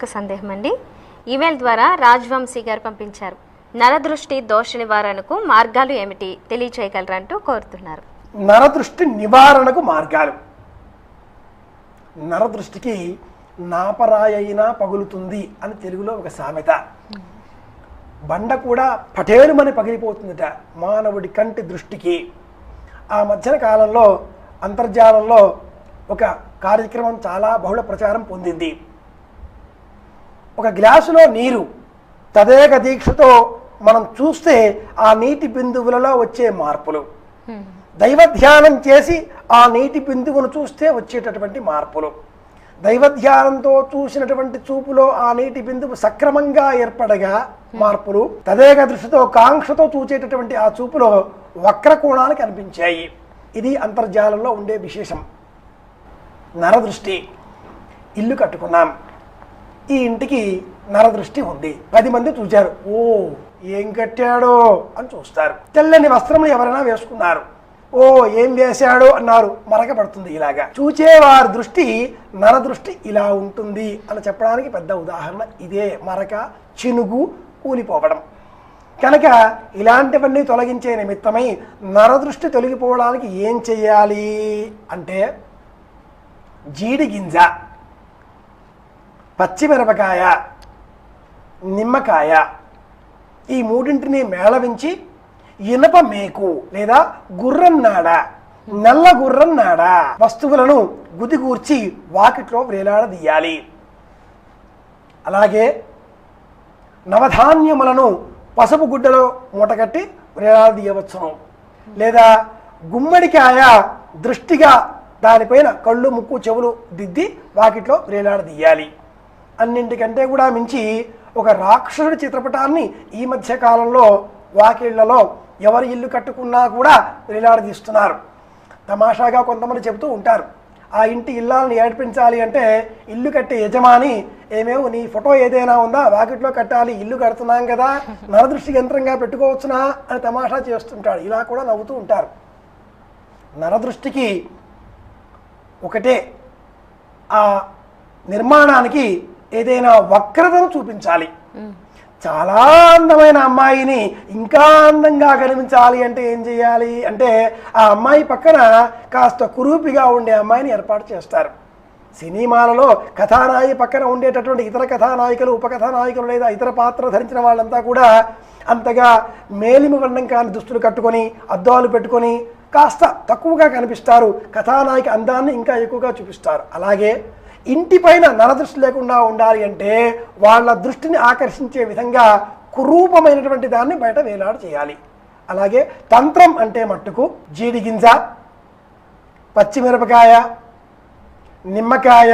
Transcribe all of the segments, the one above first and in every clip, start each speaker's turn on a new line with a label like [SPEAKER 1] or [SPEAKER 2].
[SPEAKER 1] ఒక సందేహం అండి. ఈమెయిల్ ద్వారా రాజ్వంశీ గారు పంపించారు. నరదృష్టి దోష నివారణకు మార్గాలు ఏమిటి తెలియచేయగలరా అంటూ కోరుతున్నారు.
[SPEAKER 2] నరదృష్టి నివారణకు మార్గాలు. నరదృష్టికి నాపరాయైనా పగులుతుంది అని తెలుగులో ఒక సామెత. బండ కూడా పటేలుమని పగిలిపోతుందట మానవుడి కంటి దృష్టికి. ఆ మధ్యన కాలంలో అంతర్జాలంలో ఒక కార్యక్రమం చాలా బహుళ ప్రచారం పొందింది. ఒక గ్లాసులో నీరు తదేక దీక్షతో మనం చూస్తే ఆ నీటి బిందువులలో వచ్చే మార్పులు, దైవధ్యానం చేసి ఆ నీటి బిందువును చూస్తే వచ్చేటటువంటి మార్పులు, దైవధ్యానంతో చూసినటువంటి చూపులో ఆ నీటి బిందువు సక్రమంగా ఏర్పడగా మార్పులు, తదేక దృష్టితో కాంక్షతో చూచేటటువంటి ఆ చూపులో వక్రకోణాలు కనిపించాయి. ఇది అంతర్జాలంలో ఉండే విశేషం. నరదృష్టి. ఇల్లు కట్టుకున్నాం, ఈ ఇంటికి నరదృష్టి ఉంది. 10 మంది చూశారు, ఓ ఏం కట్టాడో అని చూస్తారు. తెల్లని వస్త్రములు ఎవరైనా వేసుకున్నారు, ఓ ఏం వేశాడో అన్నారు, మరక పడుతుంది. ఇలాగా చూచేవారి దృష్టి నరదృష్టి ఇలా ఉంటుంది అని చెప్పడానికి పెద్ద ఉదాహరణ ఇదే. మరక, చినుగు, కూలిపోవడం. కనుక ఇలాంటివన్నీ తొలగించే నిమిత్తమై నరదృష్టి తొలగిపోవడానికి ఏం చెయ్యాలి అంటే జీడి గింజ, పచ్చిమిరపకాయ, నిమ్మకాయ ఈ మూడింటిని మేళవించి ఇనప మేకు లేదా గుర్రం నాడ, నల్ల గుర్రం నాడ వస్తువులను గుదిగూర్చి వాకిట్లో వేలాడదీయాలి. అలాగే నవధాన్యములను పసుపు గుడ్డలో మూటకట్టి వేలాడదీయవచ్చును. లేదా గుమ్మడికాయ దృష్టిగా దానిపైన కళ్ళు, ముక్కు, చెవులు దిద్ది వాకిట్లో వేలాడదీయాలి. అన్నింటికంటే కూడా మించి ఒక రాక్షసుడి చిత్రపటాన్ని ఈ మధ్య కాలంలో వాకిళ్లలో ఎవరి ఇల్లు కట్టుకున్నా కూడా వేలాడదీస్తున్నారు. తమాషాగా కొంతమంది చెబుతూ ఉంటారు, ఆ ఇంటి ఇల్లాలని ఏడిపించాలి అంటే ఇల్లు కట్టే యజమాని ఏమేమో నీ ఫోటో ఏదైనా ఉందా, వాకిట్లో కట్టాలి, ఇల్లు కడుతున్నాం కదా, నరదృష్టి యంత్రంగా పెట్టుకోవచ్చునా అని తమాషా చేస్తుంటాడు. ఇలా కూడా నవ్వుతూ ఉంటారు. నరదృష్టికి ఒకటే, ఆ నిర్మాణానికి ఏదైనా వక్రతను చూపించాలి. చాలా అందమైన అమ్మాయిని ఇంకా అందంగా కనిపించాలి అంటే ఏం చేయాలి అంటే ఆ అమ్మాయి పక్కన కాస్త కురూపిగా ఉండే అమ్మాయిని ఏర్పాటు చేస్తారు. సినిమాలలో కథానాయి పక్కన ఉండేటటువంటి ఇతర కథానాయికలు, ఉపకథానాయికలు లేదా ఇతర పాత్ర ధరించిన వాళ్ళంతా కూడా అంతగా మేలిమి వర్ణం కాని దుస్తులు కట్టుకొని అద్దాలు పెట్టుకొని కాస్త తక్కువగా కనిపిస్తారు. కథానాయిక అందాన్ని ఇంకా ఎక్కువగా చూపిస్తారు. అలాగే ఇంటిపైన నరదృష్టి లేకుండా ఉండాలి అంటే వాళ్ళ దృష్టిని ఆకర్షించే విధంగా కురూపమైనటువంటి దాన్ని బయట వేలాడ చేయాలి. అలాగే తంత్రం అంటే మట్టుకు జీడి గింజ, పచ్చిమిరపకాయ, నిమ్మకాయ,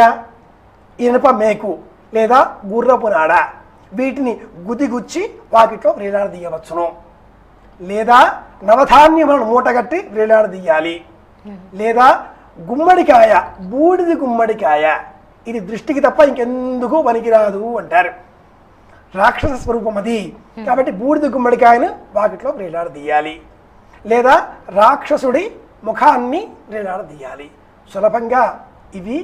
[SPEAKER 2] ఇనుప మేకు లేదా గుర్రపు నాడ వీటిని గుదిగుచ్చి వాకిట్లో వేలాడదీయవచ్చును. లేదా నవధాన్యములను మూటగట్టి వేలాడదీయాలి. లేదా గుమ్మడికాయ, బూడిది గుమ్మడికాయ, ఇది దృష్టికి తప్ప ఇంకెందుకు పనికిరాదు అంటారు. రాక్షస స్వరూపం అది. కాబట్టి బూడిద గుమ్మడికాయను వాకిట్లో వేలాడదీయాలి. లేదా రాక్షసుడి ముఖాన్ని వేలాడదీయాలి. సులభంగా ఇవి